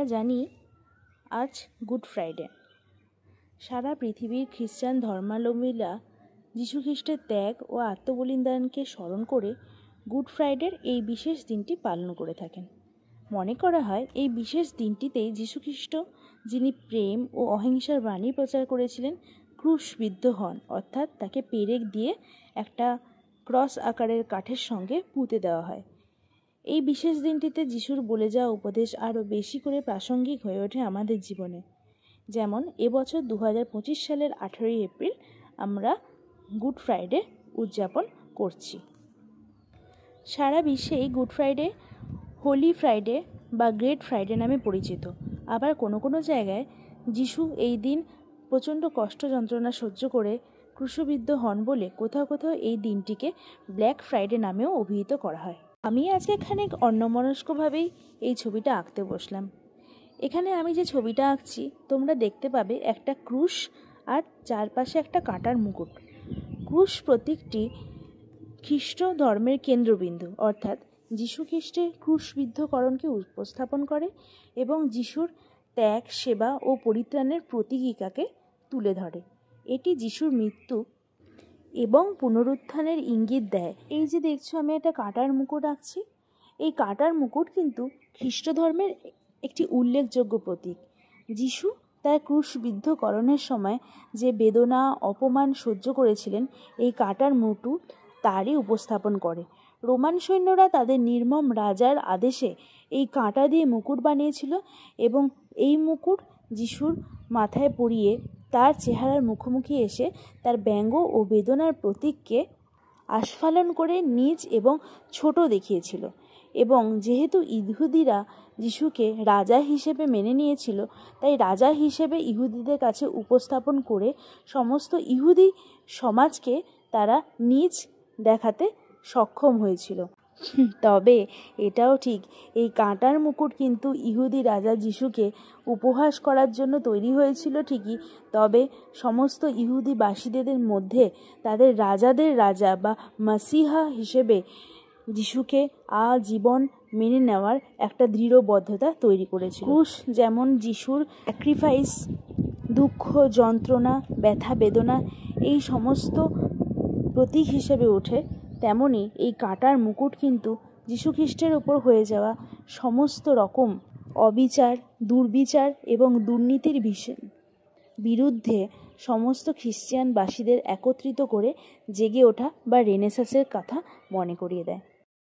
জানি আজ good Friday. সারা পৃথিবীর খ্রিস্টান ধর্মাবলম্বীরা যীশু খ্রিস্টের ত্যাগ ও আত্মবলিদানকে স্মরণ করে গুড ফ্রাইডের এই বিশেষ দিনটি পালন করে থাকেন। মনে করা হয় এই বিশেষ দিনটিতেই যীশু খ্রিস্ট, যিনি প্রেম ও অহিংসার বাণী প্রচার করেছিলেন, ক্রুশবিদ্ধ হন, অর্থাৎ তাকে পেরেক দিয়ে একটা ক্রস আকারের কাঠের সঙ্গে পুঁতে দেওয়া হয়। এই বিশেষ দিনটিতে যিশুর বলে যাওয়া উপদেশ আরও বেশি করে প্রাসঙ্গিক হয়ে ওঠে আমাদের জীবনে। যেমন এবছর 2025 সালের 18 এপ্রিল আমরা গুড ফ্রাইডে উদযাপন করছি। সারা বিশ্বেই গুড ফ্রাইডে হোলি ফ্রাইডে বা গ্রেট ফ্রাইডে নামে পরিচিত। আবার কোনো কোনো জায়গায় যিশু এই দিন প্রচণ্ড কষ্ট যন্ত্রণা সহ্য করে ক্রুশবিদ্ধ হন বলে কোথাও কোথাও এই দিনটিকে ব্ল্যাক ফ্রাইডে নামেও অভিহিত করা হয়। আমি আজকে খানিক অন্যমনস্কভাবেই এই ছবিটা আঁকতে বসলাম। এখানে আমি যে ছবিটা আঁকছি তোমরা দেখতে পাবে একটা ক্রুশ আর চারপাশে একটা কাঁটার মুকুট। ক্রুশ প্রতীকটি খ্রিস্ট ধর্মের কেন্দ্রবিন্দু, অর্থাৎ যীশু খ্রিস্টের ক্রুশবিদ্ধকরণকে উপস্থাপন করে এবং যিশুর ত্যাগ, সেবা ও পরিত্রাণের প্রতীকিকাকে তুলে ধরে। এটি যিশুর মৃত্যু এবং পুনরুত্থানের ইঙ্গিত দেয়। এই যে দেখছো আমি একটা কাঁটার মুকুট আঁকছি, এই কাঁটার মুকুট কিন্তু খ্রিস্ট ধর্মের একটি উল্লেখযোগ্য প্রতীক। যিশু তার ক্রুশবিদ্ধকরণের সময় যে বেদনা, অপমান সহ্য করেছিলেন, এই কাঁটার মুকুট তারই উপস্থাপন করে। রোমান সৈন্যরা তাদের নির্মম রাজার আদেশে এই কাঁটা দিয়ে মুকুট বানিয়েছিল এবং এই মুকুট যিশুর মাথায় পরিয়ে তার চেহারার মুখোমুখি এসে তার ব্যঙ্গ ও বেদনার প্রতীককে আস্ফালন করে নিজ এবং ছোট দেখিয়েছিল। এবং যেহেতু ইহুদিরা যিশুকে রাজা হিসেবে মেনে নিয়েছিল, তাই রাজা হিসেবে ইহুদিদের কাছে উপস্থাপন করে সমস্ত ইহুদি সমাজকে তারা নিজ দেখাতে সক্ষম হয়েছিল। তবে এটাও ঠিক, এই কাঁটার মুকুট কিন্তু ইহুদি রাজা যিশুকে উপহাস করার জন্য তৈরি হয়েছিল ঠিকই, তবে সমস্ত ইহুদিবাসীদের মধ্যে তাদের রাজাদের রাজা বা মাসিহা হিসেবে যিশুকে আজীবন মেনে নেওয়ার একটা দৃঢ়বদ্ধতা তৈরি করেছিল। ক্রুশ যেমন যিশুর স্যাক্রিফাইস, দুঃখ, যন্ত্রণা, ব্যথা, বেদনা এই সমস্ত প্রতীক হিসেবে ওঠে, তেমনি এই কাঁটার মুকুট কিন্তু যীশু খ্রিস্টের ওপর হয়ে যাওয়া সমস্ত রকম অবিচার, দুর্বিচার এবং দুর্নীতির বিরুদ্ধে সমস্ত খ্রিস্টানবাসীদের একত্রিত করে জেগে ওঠা বা রেনেসাঁসের কথা মনে করিয়ে দেয়।